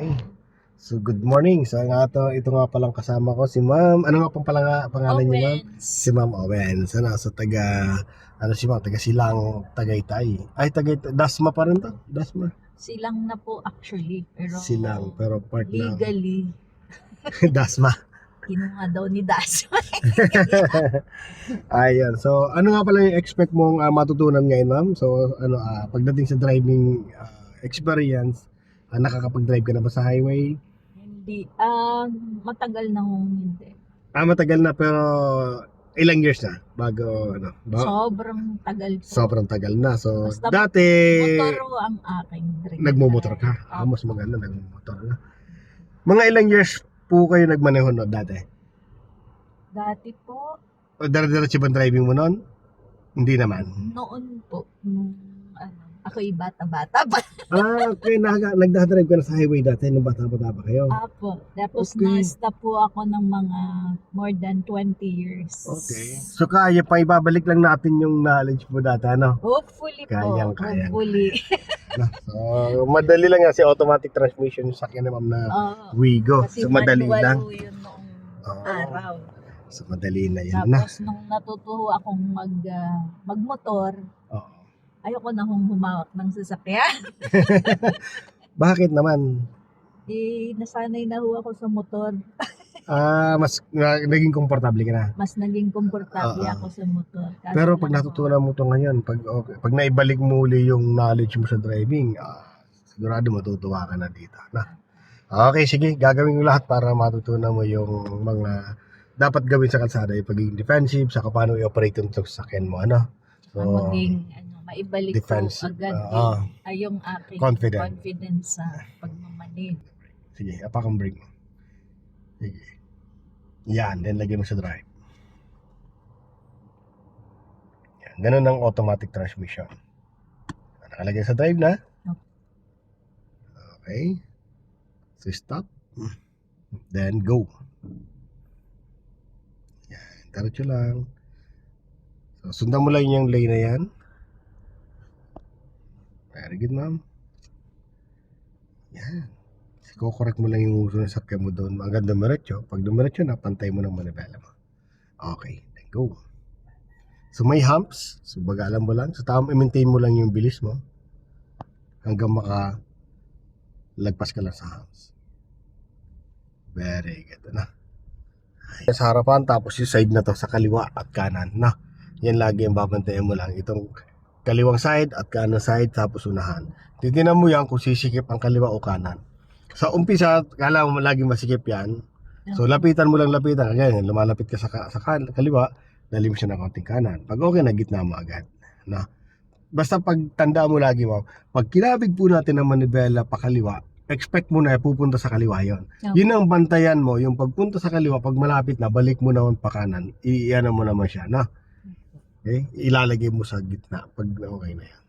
Ay, so good morning. So ito nga palang kasama ko si Ma'am. Ano nga pong pangalan niyo, Ma'am? Si Owens. Ma'am Owens. Ano, so ano si Ma'am, taga Silang, Tagaytay. Ay, Dasma pa rin to? Dasma. Silang na po actually, pero Silang, pero part ng legally, Dasma. kinuha daw ni Daso. Ayan. So, ano nga pala yung expect mong matutunan ngayon, Ma'am? So, pagdating sa driving experience, nakakapag-drive ka na ba sa highway? Hindi, matagal na hong hindi. Matagal na pero ilang years na bago Sobrang tagal po. sobrang tagal na. So Basta dati motor ang aking dream. nagmumotor ka. Mas maganda nagmumotor na. Mga ilang years po kayo nagmaneho no dati? Dati po, O dire-diretso ba driving mo noon? Hindi naman. noon po, nung ako'y bata-bata pa. Okay, nagdadrive ka na sa highway dati nung bata-bata pa kayo. Apo. Tapos Okay. na-stop po ako ng mga more than 20 years. Okay. So kaya pa ibabalik lang natin yung knowledge mo dati, ano? Hopefully po. Kayang. Hopefully. So madali lang yan si automatic transmission sa sakyan ni Ma'am na Oo. Wigo. Kasi So madali manual lang. po yun noong Oo. araw. So madali na yan na. Tapos nung natuto akong magmotor, Oo. ayoko na hong humawak ng sasakyan. Bakit naman? Nasanay na ho ako sa motor. Mas naging komportable ka na. Mas naging komportable Oo. ako sa motor. Kaso Pero lang pag ho, natutunan mo to ngayon, pag naibalik mo uli yung knowledge mo sa driving, sigurado matutuwa ka na dito. Okay, sige, gagawin ko lahat para matutunan mo yung mga dapat gawin sa kalsada, yung pagiging defensive, saka paano i-operate yung sasakyan mo, ano? So, maging maibalik defensive, ko agad yung aking confidence sa pagmamaneho. sige, apakang brake mo. Sige. Yan, then lagyan mo sa drive. Yan, ganun ang automatic transmission. Nakalagay sa drive na. Okay. So stop. Then go. Yan, diretso lang. So sundan mo lang yung lane na yan. Very good, ma'am. Yan. Ko-correct mo lang yung uso ng sakyan mo doon. Hanggang dumiretso. Pag dumiretso na, pantay mo ng manibela mo. Okay, then go. So may humps. So bagalan mo lang. So i-maintain mo lang yung bilis mo. Hanggang lagpas ka lang sa humps. Very good. Sa harapan, tapos yung side na to sa kaliwa at kanan. Yan lagi ang babantayan mo lang. Itong kaliwang side at kanan side, tapos unahan. Titinan mo yan kung sisikip ang kaliwa o kanan. Sa umpisa, kala mo lagi masikip yan. So lapitan mo lang lapitan. Ganyan, lumalapit ka sa kaliwa, dali mo siya ng konting kanan. Pag okay na, gitna mo agad. Basta pag tanda mo lagi mo, pag kinabig po natin ng manibela pa kaliwa, expect mo na pupunta sa kaliwa yon. Yun ang bantayan mo, yung pagpunta sa kaliwa, pag malapit na, balik mo naman pa kanan, iiyanan mo naman siya, Okay? Ilalagay mo sa gitna, pag okay na yan.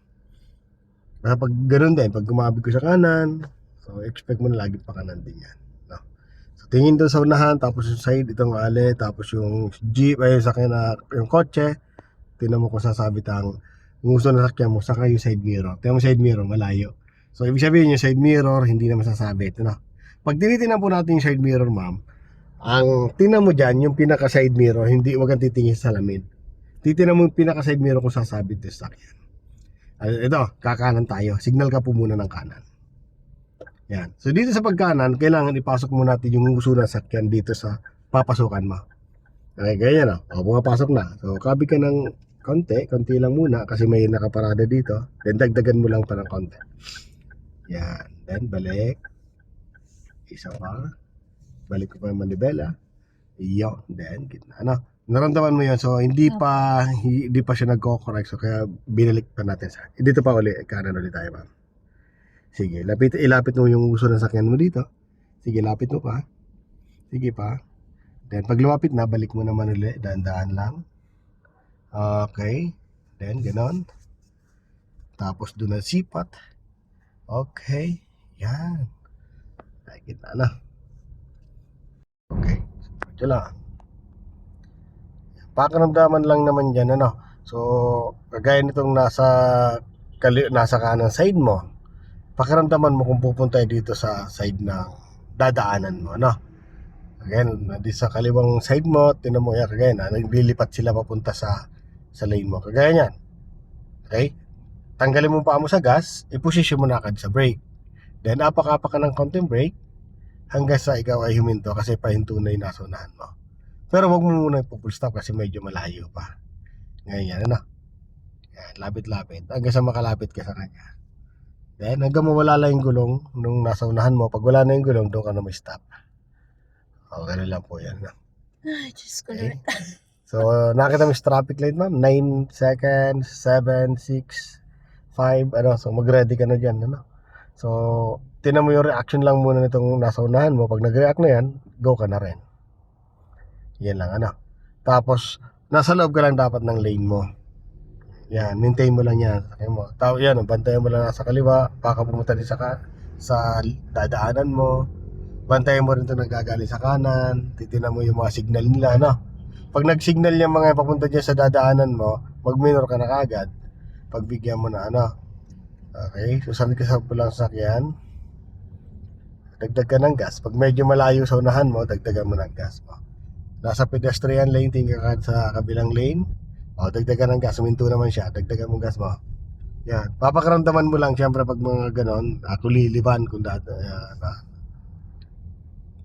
Pag ganun din, pag kumabig ko sa kanan, so expect mo na lagi pa kanan din yan. So tingin doon sa unahan, tapos yung side, itong ale, tapos yung jeep, ay yung kotse, tingnan mo kung sasabit ang gusto na sakyan mo, saka yung side mirror. Tingnan mo side mirror, malayo. So ibig sabihin yung side mirror, hindi na masasabit. Pag tinitingnan po natin yung side mirror, ma'am, ang tingnan mo dyan, yung pinaka side mirror, wag kang titingin sa salamin. Titingnan mo yung pinaka side mirror kung sasabit yung sakyan. Ito, kakanan tayo. Signal ka po muna ng kanan. Yan. So dito sa pagkanan, kailangan ipasok mo natin yung uso ng sakyan dito sa papasukan mo. Okay, ganyan pumapasok na. So kabig ka ng konti lang muna kasi may nakaparada dito. Then dagdagan mo lang pa ng konti. Yan. Then balik. Isa pa. Balik ko pa yung manibela. Iyo. Then gitna. Naramdaman mo yun. So hindi pa siya nagko-correct. So kaya binalik pa natin dito pa ulit. Kanan ulit tayo, ma'am. Sige, ilapit mo yung uso ng sakyan mo dito. Sige, lapit mo pa. Sige pa. Then pag lumapit na, balik mo naman ulit. Dahan-dahan lang. Okay. Then ganon. Tapos doon ang sipat. Okay. Yan. Nakikit na. Okay. Ito lang. Pakaramdaman lang naman yan, So, kagaya nitong nasa kanan side mo. pakiramdaman mo kung pupunta dito sa side ng dadaanan mo, no? Again, di sa kaliwang side mo, tinan mo yan, kagaya na, naglilipat sila papunta sa lane mo. Kagaya niyan. Okay? Tanggalin mo pa mo sa gas, iposisyon mo na agad sa brake. Then, apak-apak ka ng konting brake hanggang sa ikaw ay huminto kasi pahinto na yung nasa unahan mo. Pero wag mo muna ipo-full stop kasi medyo malayo pa. Ngayon yan, ano? Yan, lapit-lapit. Hanggang sa makalapit ka sa kanya. Then, hanggang mawala lang yung gulong nung nasa unahan mo. Pag wala na yung gulong, doon ka na may stop. O, ganun lang po yan. No? Ay, Diyos ko Okay. Lord. So, nakita mo yung traffic light, ma'am? 9 seconds, 7, 6, 5, ano? So, mag-ready ka na dyan, ano? So, tinan mo yung reaction lang muna nitong nasa unahan mo. Pag nag-react na yan, go ka na rin. Yan lang, ano? Tapos, nasa loob ka lang dapat ng lane mo. Yan, maintain mo lang yan. Okay mo. Yan, bantayan mo lang nasa kaliwa. Baka pumunta din sa dadaanan mo. Bantayan mo rin ito nagagaling sa kanan. Titinan mo yung mga signal nila, no? Pag nag-signal yung mga papunta dyan sa dadaanan mo, mag-minor ka na kagad. Pagbigyan mo na, ano? Okay, susunod ka sa pulang sakyan. Dagdag ka ng gas. Pag medyo malayo sa unahan mo, dagdagan mo ng gas mo. Nasa pedestrian lane, tingin ka sa kabilang lane. O, dagdagan ng gas. Huminto naman siya. Dagdagan mo gas mo. Yan. Papakaramdaman mo lang, siyempre, pag mga ganon, kuliliban kung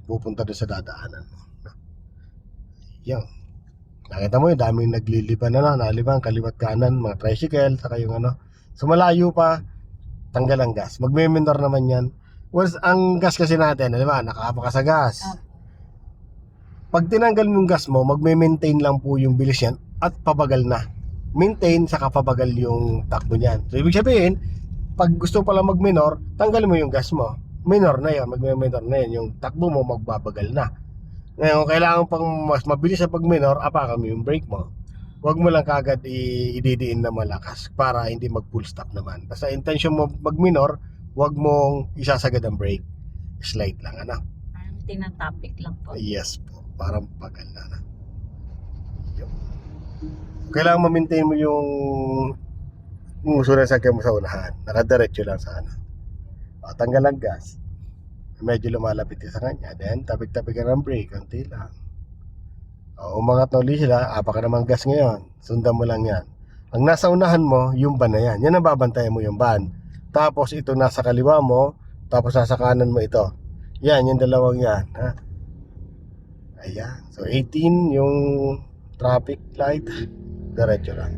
pupunta doon sa dadaanan mo. Yan. Nakita mo yung daming nagliliban na naliban, kaliwat kanan, mga tricycle, saka yung ano. So malayo pa, tanggal ang gas. Magme-minor naman yan. Once ang gas kasi natin, di ba, nakakapa ka sa gas. Pag tinanggal mo yung gas mo, magme-maintain lang po yung bilis yan at pabagal na. Maintain, saka pabagal yung takbo niyan. So ibig sabihin, pag gusto pala mag-minor, tanggalin mo yung gas mo. Minor na yan, magme-minor na yan. Yung takbo mo, magbabagal na. Ngayon, kailangan pang mas mabilis sa pag-minor, apakan mo yung brake mo. Huwag mo lang kagad ididiin na malakas para hindi mag-full stop naman. Basta intention mo mag-minor, huwag mong isasagad ang brake. Slide lang, ano? Parang tinatapik lang po. Yes po, parang pagal na. Yun. Kailangan ma-maintain mo yung uso na sakyan mo sa unahan. Nakadiretso lang sa ano. O, tanggal ang gas. Medyo lumalapit ka sa kanya. Then, tapik-tapik ka ng brake. Konti lang. O, umangat na ulit sila. Apa ka naman gas ngayon. Sundan mo lang yan. Ang nasa unahan mo, yung van na yan. Yan ang babantayan mo yung van. Tapos, ito nasa kaliwa mo. Tapos, nasa kanan mo ito. Yan, yung dalawang yan. Ha? Ayan. So, 18 yung traffic light. Diretso lang.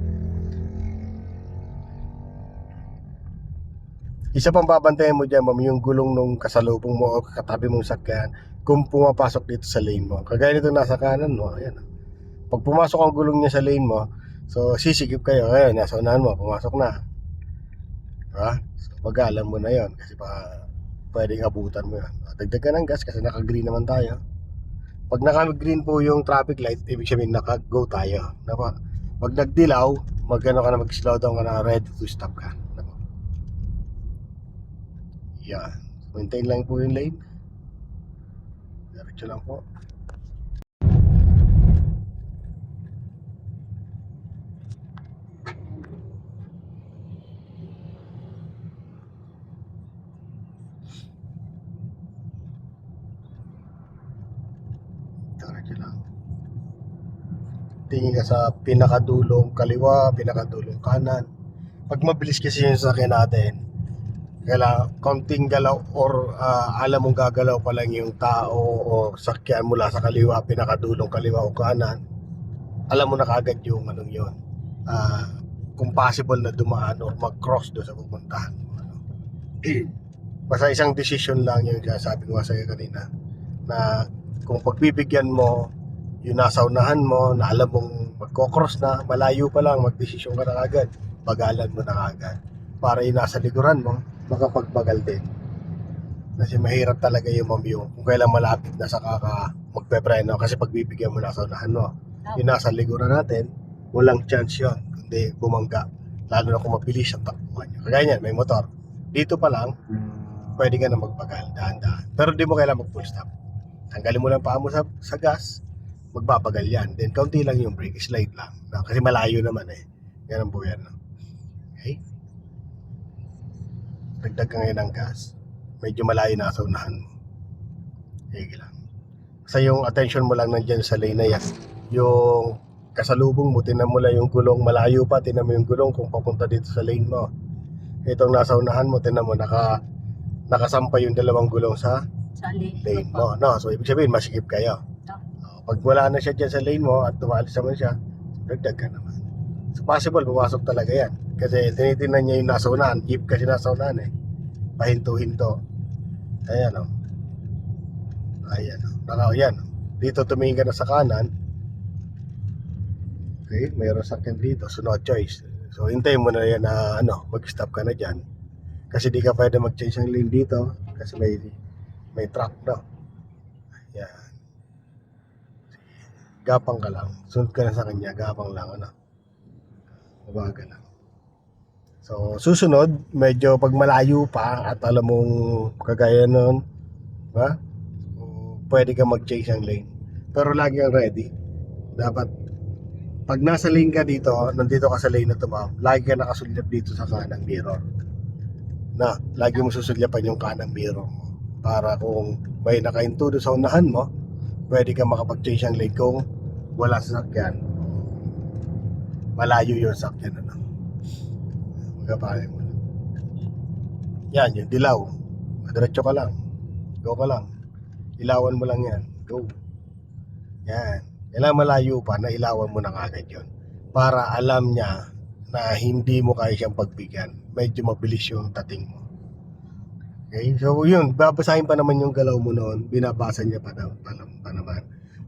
Isa pang babantayan mo dyan, ma'am, yung gulong nung kasalubong mo o katabi mong sakyan kung pumapasok dito sa lane mo. Kagaya nito nasa kanan mo, ayan. Pag pumasok ang gulong niya sa lane mo, so sisigip kayo, ayan, nasa unahan mo, pumasok na. Diba? So pag alam mo na yon kasi pa pwedeng abutan mo yan. Dagdag ka ng gas kasi naka-green naman tayo. Pag naka-green po yung traffic light, ibig sabihin naka-go tayo. Diba? Pag nagdilaw, mag-slow down ka na, ready to stop ka. Yan. Maintain lang po yung lane. Diretso lang po. Diretso lang. Tingin ka sa pinakadulong kaliwa, pinakadulong kanan. Pag mabilis kasi yung sasakyan natin, kailangan konting galaw or alam mong gagalaw pa lang yung tao o sakyan mula sa kaliwa, pinakadulong kaliwa o kanan, alam mo na kagad yung anong yun, kung possible na dumaan or mag-cross doon sa pupuntahan mo, ano. Basta isang decision lang yung sabi ko sa'yo kanina, na kung pagbibigyan mo yung nasa unahan mo na alam mong magko-cross na, malayo pa lang, magdesisyon ka na kagad, bagalan mo na kagad para yung nasa likuran mo makapagbagal din. Kasi mahirap talaga yung mamyo kung kailan malapit na sa magpepreno kasi pagbibigyan mo na sa unahan mo. Yung nasa likuran natin, walang chance yun kundi bumangga. Lalo na kung mabilis ang takbuhan nyo. Kagaya niyan, may motor. Dito pa lang, pwede ka na magbagal, dahan-dahan. Pero di mo kailangan mag-full stop. Tanggalin mo lang paa mo sa gas, magbabagal yan. Then kaunti lang yung brake, slide lang. Kasi malayo naman eh. Ganun po yan. Okay? dagdag ka ngayon ng gas, medyo malayo na sa unahan mo. Sige lang. Sa yung attention mo lang nandyan sa lane na yan. Yung kasalubong mo, tinan mo lang yung gulong malayo pa, tinan mo yung gulong kung papunta dito sa lane mo. Itong nasa unahan mo, tinan mo, nakasampay yung dalawang gulong sa lane mo. No? So, ibig sabihin, masikip kayo. Pag wala na siya dyan sa lane mo at tumalis naman siya, dagdag ka naman. So, possible, pumasok talaga yan. Kasi tinitingnan niya yung nasa unahan. Jeep kasi nasa unahan eh. Pahinto-hinto. Ayan o. Ayan o. Ayan o. Dito tumingin ka na sa kanan. Okay, mayroon sakyan dito. So, no choice. So, hintayin mo na yan na mag-stop ka na dyan. Kasi di ka pwede mag-change ng lane dito. Kasi may truck, no? Ayan. Gapang ka lang. Sunod ka na sa kanya. Gapang lang, Mabaga lang. So, susunod, medyo pag malayo pa at alam mong kagaya nun, ba? So, pwede ka mag-change ng lane. Pero lagi kang ready. Dapat, pag nasa lane ka dito, nandito ka sa lane na ito, lagi ka nakasulyap dito sa kanang mirror. Lagi mo susulyapan yung kanang mirror mo. Para kung may nakahinto doon sa unahan mo, pwede ka makapag-change ng lane kung wala sa sakyan. Malayo yung sakyan magkapahin mo lang. Yan, yung dilaw. Diretso ka lang. Go ka lang. Ilawan mo lang yan. Go. Yan. Kailangan malayo pa na ilawan mo na kagad yun. Para alam niya na hindi mo kaya siyang pagbigyan. Medyo mabilis yung dating mo. Okay? So yun, babasahin pa naman yung galaw mo noon. Binabasa niya pa naman.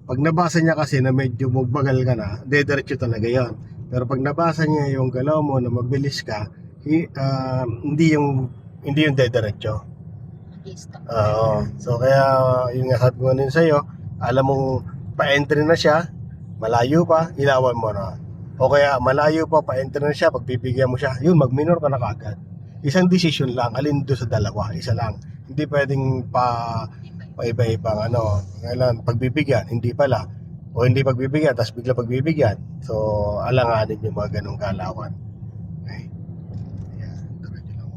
Pag nabasa niya kasi na medyo magbagal ka na, diretso talaga yon. Pero pag nabasa niya yung galaw mo na mabilis ka, hindi yung diretso. So kaya yung sabi ko din sa'yo, alam mong pa-entry na siya, malayo pa, ilawan mo na. O kaya malayo pa, pa-entry na siya, pagbibigyan mo siya, yun, mag-minor ka na kagad. Isang decision lang, alin doon sa dalawa, isa lang. Hindi pwedeng pa-iba-ibang kailan pagbibigyan, hindi pala. O hindi pagbibigyan, tapos bigla pagbibigyan. So, alanganin yung mga ganong galawan. Okay? Ayan, diretso lang.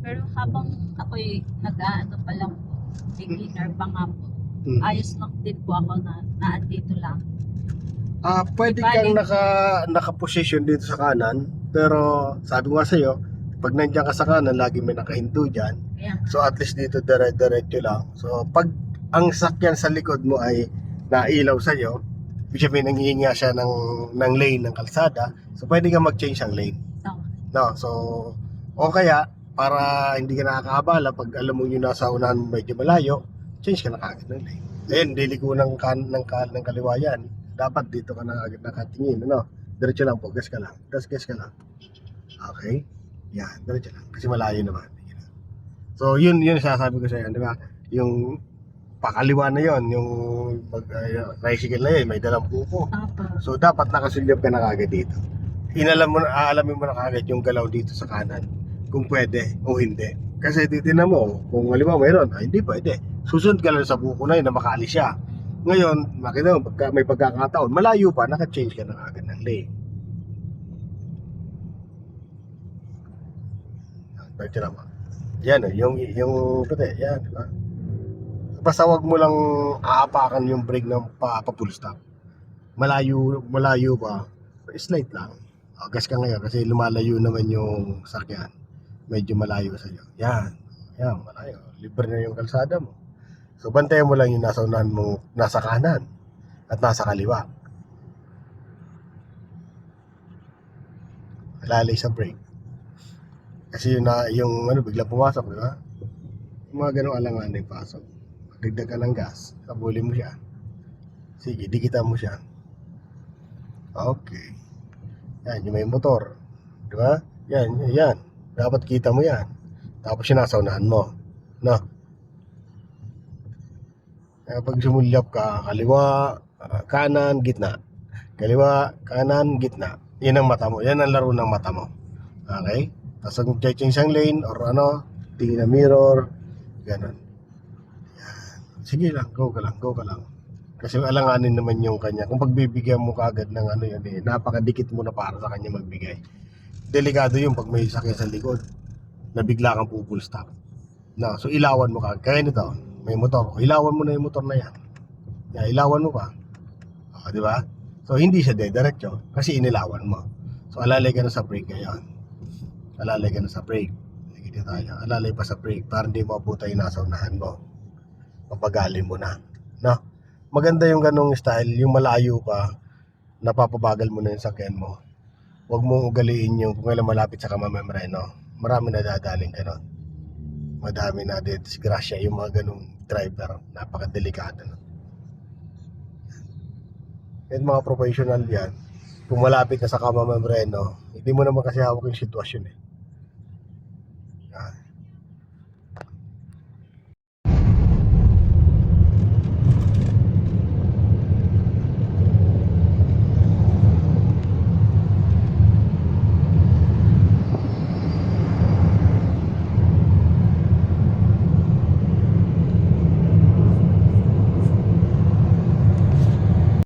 Pero habang ako'y nag-aano pa lang po, beginner pa nga po, ayos lang din po ako na naandito lang. Pwede kang naka-position dito sa kanan, pero sabi ko nga sa'yo, pag nandiyan ka sa kanan, lagi may nakahinto dyan. Yeah. So at least dito diretso lang. So pag ang sakyan sa likod mo ay nailaw sa'yo, ibig sabihin nangihinga siya ng lane ng kalsada, so pwede kang mag-change ang lane. So, o kaya, para hindi ka nakakaabala, pag alam mo yung nasa unahan medyo malayo, change ka na kagad ng lane. Ayun, liliko ng kaliwa yan. Dapat dito ka na agad nakatingin, diretso lang po, gas ka lang. Gas ka lang. Okay? Yan, diretso lang. Kasi malayo naman. So, yun sasabi ko sa'yo, di ba? Yung pakaliwa na yon, yung tricycle na yun, may dalang buko. So, dapat nakasulyap ka na kagad dito. Aalamin mo na kagad yung galaw dito sa kanan, kung pwede o hindi. Kasi titignan mo, kung halimbawa mayroon, hindi pwede. Susunod ka lang sa buko na yun na makaalis siya. Ngayon, makita mo, may pagkakataon, malayo pa, naka-change ka na agad ng lane. Diretso naman. Yan yung puti, yan, di ba? Basta wag mo lang aapakan yung brake ng pa-full stop. Malayo pa, slight lang. Gas ka ngayon kasi lumalayo naman yung sakyan. Medyo malayo sa iyo. Yan, malayo. Libre na yung kalsada mo. So, bantayan mo lang yung nasa unahan mo, nasa kanan at nasa kaliwa. Lalay sa brake. Kasi yung bigla pumasok, di ba? Yung mga ganong alangan yung pasok. Dagdag ka ng gas, kabulin mo siya. Sige, dikitan mo siya. Okay. Yan, yung may motor. Di ba? Yan. Dapat kita mo yan. Tapos yung nasa unahan mo. Pag sumulyap ka, kaliwa, kanan, gitna. Kaliwa, kanan, gitna. Yan ang mata mo. Yan ang laro ng mata mo. Okay? Tapos kung change ang lane or tingin na mirror, ganun. Yan. Sige lang, go ka lang. Kasi alanganin naman yung kanya. Kung pagbibigyan mo kaagad ng yan, napakadikit mo na para sa kanya magbigay. delikado yung pag may sakyan sa likod na bigla kang full stop. No, so ilawan mo ka. Kaya nito, may motor. Ilawan mo na yung motor na yan. Yeah, ilawan mo pa. Di ba? So hindi siya diretso kasi inilawan mo. So alalay ka na sa brake ngayon. Alalay ka na sa brake. Dito tayo. Alalay pa sa brake para hindi mo abutan yung nasa unahan mo. Papagalin mo na. No? Maganda yung ganong style, yung malayo ka, napapabagal mo na yung sakyan mo. Huwag mong ugaliin yung kung kailan malapit sa kamamemre, no? Marami na dadaling ganon. Madami na disgrasya yung mga ganong driver. Napakadelikado, no? Yan mga professional yan. Kung malapit ka sa kamamemre, no? Hindi mo naman kasi hawak yung sitwasyon, eh.